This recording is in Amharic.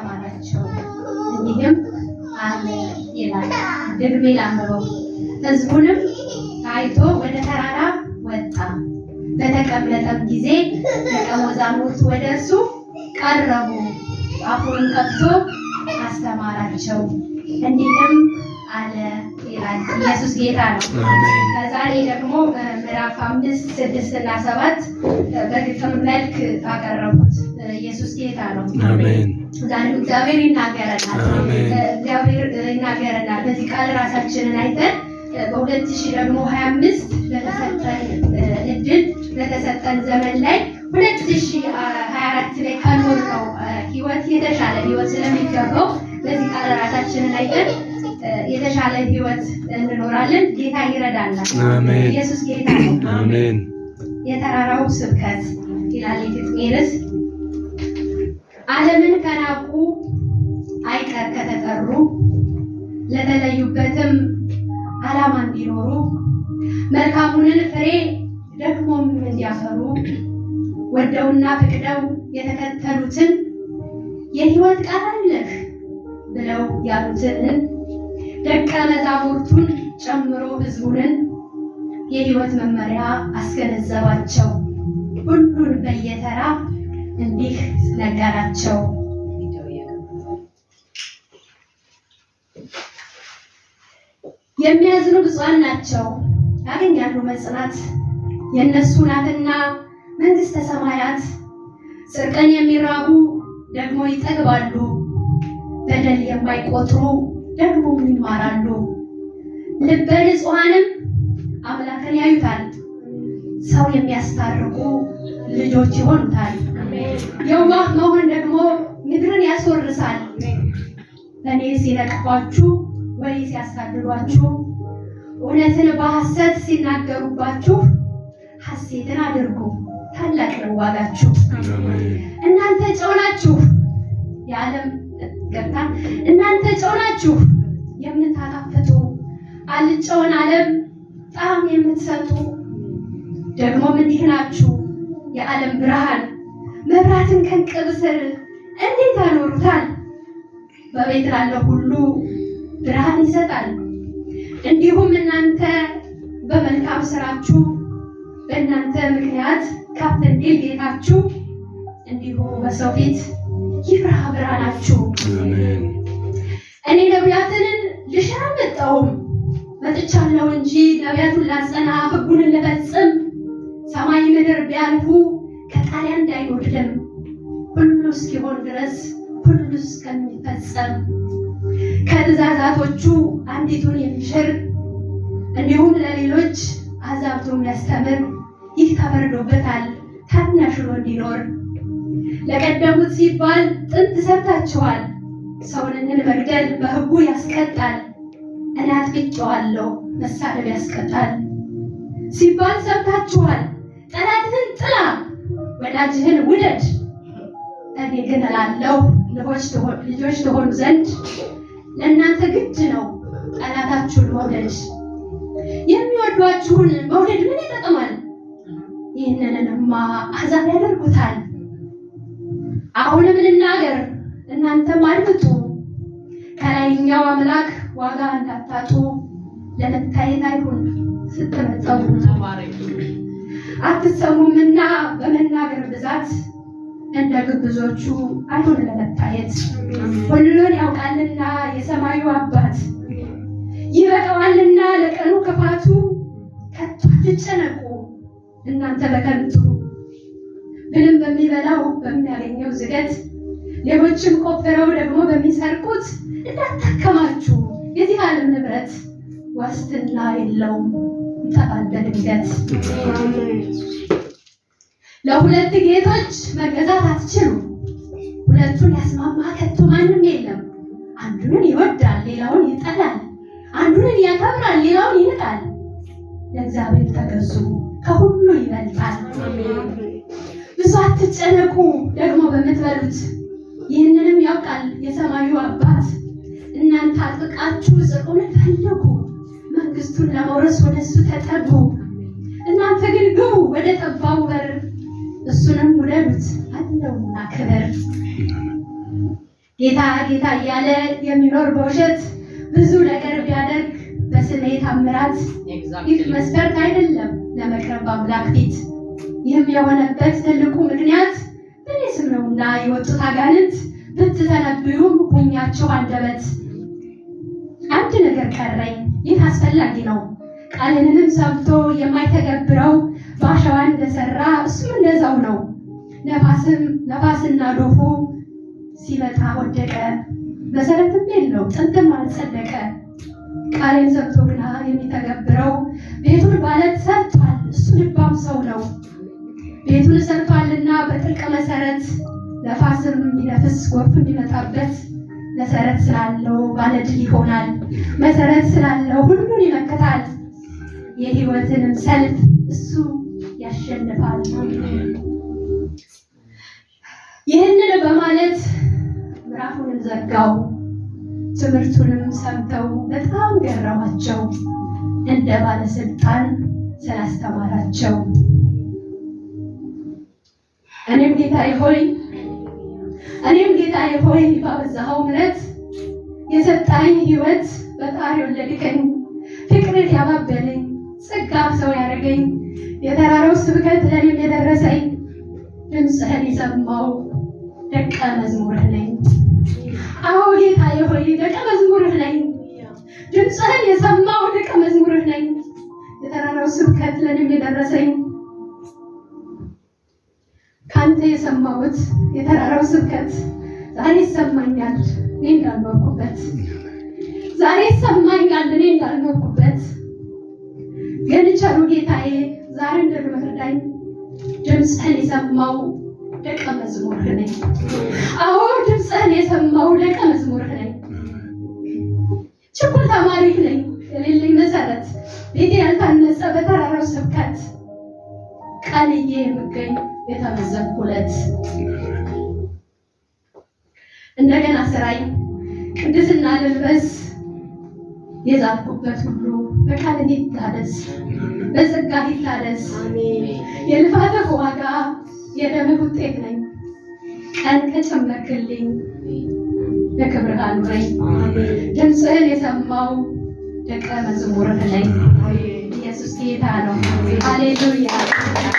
አስተማራቸው እንዲህም አለ ይላል። ደግሜ ላንብበው። ሕዝቡንም አይቶ ወደ ተራራ ወጣ። በተቀመጠም ጊዜ ደቀ መዛሙርቱ ወደ እርሱ ቀረቡ። አፉን ከፍቶ አስተማራቸው እንዲህም አለ ይላል። ኢየሱስ ጌታ ነው። ከዛሬ ደግሞ ምዕራፍ 5፣ 6 እና 7 በግጥም መልክ አቀረቡት። ኢየሱስ ጌታ ነው። ዛሬም እግዚአብሔር ይናገረናል። በዚህ ቃል ራሳችንን አይተን በ2025 ለተሰጠን እድል ለተሰጠን ዘመን ላይ 2024 ላይ ከኖርነው ህይወት የተሻለ ህይወት ስለሚገባው በዚህ ቃል ራሳችንን አይተን የተሻለ ህይወት እንኖራለን። ጌታ ይረዳናል። ኢየሱስ ጌታ ነው። አሜን። የተራራው ስብከት ይላል የግጥሜ ርዕስ። ዓለምን ከናቁ አይቀር ከተጠሩ ለተለዩበትም ዓላማ እንዲኖሩ መልካሙንን ፍሬ ደግሞም እንዲያፈሩ ወደውና ፈቅደው የተከተሉትን የህይወት ቃል አለህ ብለው ያሉትን ደቀ መዛሙርቱን ጨምሮ ህዝቡንን የህይወት መመሪያ አስገነዘባቸው። ሁሉን በየተራ እንዲህ ነገራቸው። የሚያዝኑ ብፁዓን ናቸው ያገኛሉ መጽናት፣ የእነሱ ናትና መንግሥተ ሰማያት። ጽድቅን የሚራቡ ደግሞ ይጠግባሉ፣ በደል የማይቆጥሩ ደግሞ ይማራሉ። ልበ ንጹሐንም አምላክን ያዩታል፣ ሰው የሚያስታርቁ ልጆች ይሆኑታል። የዋህ መሆን ደግሞ ምድርን ያስወርሳል። እኔ ሲነቅፏችሁ ወይ ሲያሳድዷችሁ እውነትን በሐሰት ሲናገሩባችሁ ሐሴትን አድርጉ፣ ታላቅ ነው ዋጋችሁ። እናንተ ጨው ናችሁ የዓለም ገብታ እናንተ ጨው ናችሁ የምታጣፍጡ፣ አልጫውን ዓለም ጣዕም የምትሰጡ። ደግሞ እንዲህ ናችሁ የዓለም ብርሃን። መብራትን ከዕንቅብ ስር እንዴት ያኖሩታል? በቤት ላለው ሁሉ ብርሃን ይሰጣል። እንዲሁም እናንተ በመልካም ስራችሁ በእናንተ ምክንያት ከፍ እንዲል ጌታችሁ እንዲሁ በሰው ፊት ይብራ ብርሃናችሁ። እኔ ነቢያትን ልሽር አልመጣሁም፣ መጥቻለሁ እንጂ ነቢያቱን ላጸና፣ ሕጉን ልፈጽም። ሰማይ ምድር ቢያልፉ ከቃሌ አንድ አይጎድልም፣ ሁሉ እስኪሆን ድረስ ሁሉ እስከሚፈጸም። ከትእዛዛቶቹ አንዲቱን የሚሽር እንዲሁም ለሌሎች አዛብቶ የሚያስተምር ይህ ተፈርዶበታል ታናሽ ሆኖ እንዲኖር። ለቀደሙት ሲባል ጥንት ሰብታችኋል፣ ሰውንን መግደል በሕጉ ያስቀጣል። እኔ አጥፍቼዋለሁ መሳደብ ያስቀጣል ሲባል ሰብታችኋል። ጠላትህን ጥላ ወዳጅህን ውደድ። እኔ ግን እላለሁ ልጆች ትሆኑ ዘንድ ለእናንተ ግድ ነው ጠላታችሁን መውደድ። የሚወዷችሁን መውደድ ምን ይጠቅማል? ይህንንማ አሕዛብ ያደርጉታል። አሁንም ልናገር እናንተም አድምጡ፣ ከላይኛው አምላክ ዋጋ እንዳታጡ። ለመታየት አይሁን ስትመጸው አትሰሙምና በመናገር ብዛት እንደ ግብዞቹ አይሁን ለመታየት። ሁሉን ያውቃልና የሰማዩ አባት ይበቃዋልና ለቀኑ ክፋቱ። ከቶ አትጨነቁ እናንተ በከንቱ ብልም በሚበላው በሚያገኘው ዝገት ሌሎችም ቆፍረው ደግሞ በሚሰርቁት እንዳታከማችሁ። የዚህ ዓለም ንብረት ዋስትና የለውም ይጠፋል በድንገት። ለሁለት ጌቶች መገዛት አትችሉ፣ ሁለቱን ያስማማ ከቶ ማንም የለም። አንዱን ይወዳል ሌላውን ይጠላል፣ አንዱን ያከብራል ሌላውን ይንቃል። ለእግዚአብሔር ተገዙ ከሁሉ ይበልጣል። ብዙ አትጨነቁ ደግሞ በምትበሉት፣ ይህንንም ያውቃል የሰማዩ አባት። እናንተ አጥብቃችሁ ጽድቁን ፈልጉ፣ መንግስቱን ለመውረስ ወደሱ ተጠጉ። እናንተ ግን ግቡ ወደ ጠባቡ በር፣ እሱንም ውደዱት አለውና ክብር። ጌታ ጌታ እያለ የሚኖር በውሸት ብዙ ነገር ቢያደርግ በስሜ ታምራት ይህ መስፈርት አይደለም ለመቅረብ በአምላክ ፊት። ይህም የሆነበት ትልቁ ምክንያት በእኔ ስም ነውና የወጡት አጋንንት ብትተነብዩም ሁኛችሁ አንደበት። አንድ ነገር ቀረኝ፣ ይህ አስፈላጊ ነው። ቃልንም ሰምቶ የማይተገብረው በአሸዋ እንደሰራ እሱም እንደዛው ነው። ነፋስና ዶፉ ሲመጣ ወደቀ፣ መሰረትም የለው ጥንትም አልጸደቀ። ቃሌን ሰምቶ ግና የሚተገብረው ቤቱን ባለት ሰርቷል፣ እሱ ልባም ሰው ነው። ቤቱን ሰርቷልና በጥልቅ መሰረት፣ ነፋስም የሚነፍስ ጎርፍ የሚመጣበት መሰረት ስላለው ባለድል ይሆናል። መሰረት ስላለው ሁሉን ይመክታል። የሕይወትንም ሰልፍ እሱ ያሸንፋል። ይህንን በማለት ምዕራፉን ዘጋው። ትምህርቱንም ሰምተው በጣም ገረማቸው፣ እንደ ባለስልጣን ስላስተማራቸው። እኔም ጌታዬ ሆይ ባበዛኸው ምሕረት የሰጣኝ ሕይወት በጣር የወለድከኝ፣ ፍቅርህ ያባበለኝ፣ ጸጋ ሰው ያደረገኝ፣ የተራራው ስብከት ለእኔም የደረሰኝ፣ ድምፅህን የሰማው ደቀ መዝሙርህ ነኝ። አዎ ጌታዬ ሆይ ደቀ መዝሙርህ ነኝ። ድምፅህን የሰማው ደቀ መዝሙርህ ነኝ። የተራራው ስብከት ለእኔም የደረሰኝ፣ ካንተ የሰማሁት የተራራው ስብከት ዛሬ ይሰማኛል እኔ እንዳልኖርኩበት። ግን ቸሩ ጌታዬ ዛሬ እንደምረዳኝ ድምፅህን የሰማው ደቀ መዝሙርህ ነኝ። አዎ ድምፅህን የሰማው ደቀ መዝሙርህ ነኝ። ችኩል ተማሪህ ነኝ፣ የሌለኝ መሰረት፣ ቤቴ ያልታነጸ በተራራው ስብከት፣ ቃልዬ የምገኝ የተመዘንኩለት። እንደገና ስራኝ ቅድስና ልልበስ፣ የዛልኩበት ሁሉ በቃልህ ይታደስ፣ በጸጋህ ይታደስ። የልፋትህ ዋጋ የደምህ ውጤት ነኝ። ቀን ከጨመርክልኝ በክብርህ አኑረኝ። ድምፅህን የሰማው ደቀ መዝሙርህ ነኝ። ኢየሱስ ጌታ ነው። ሃሌሉያ።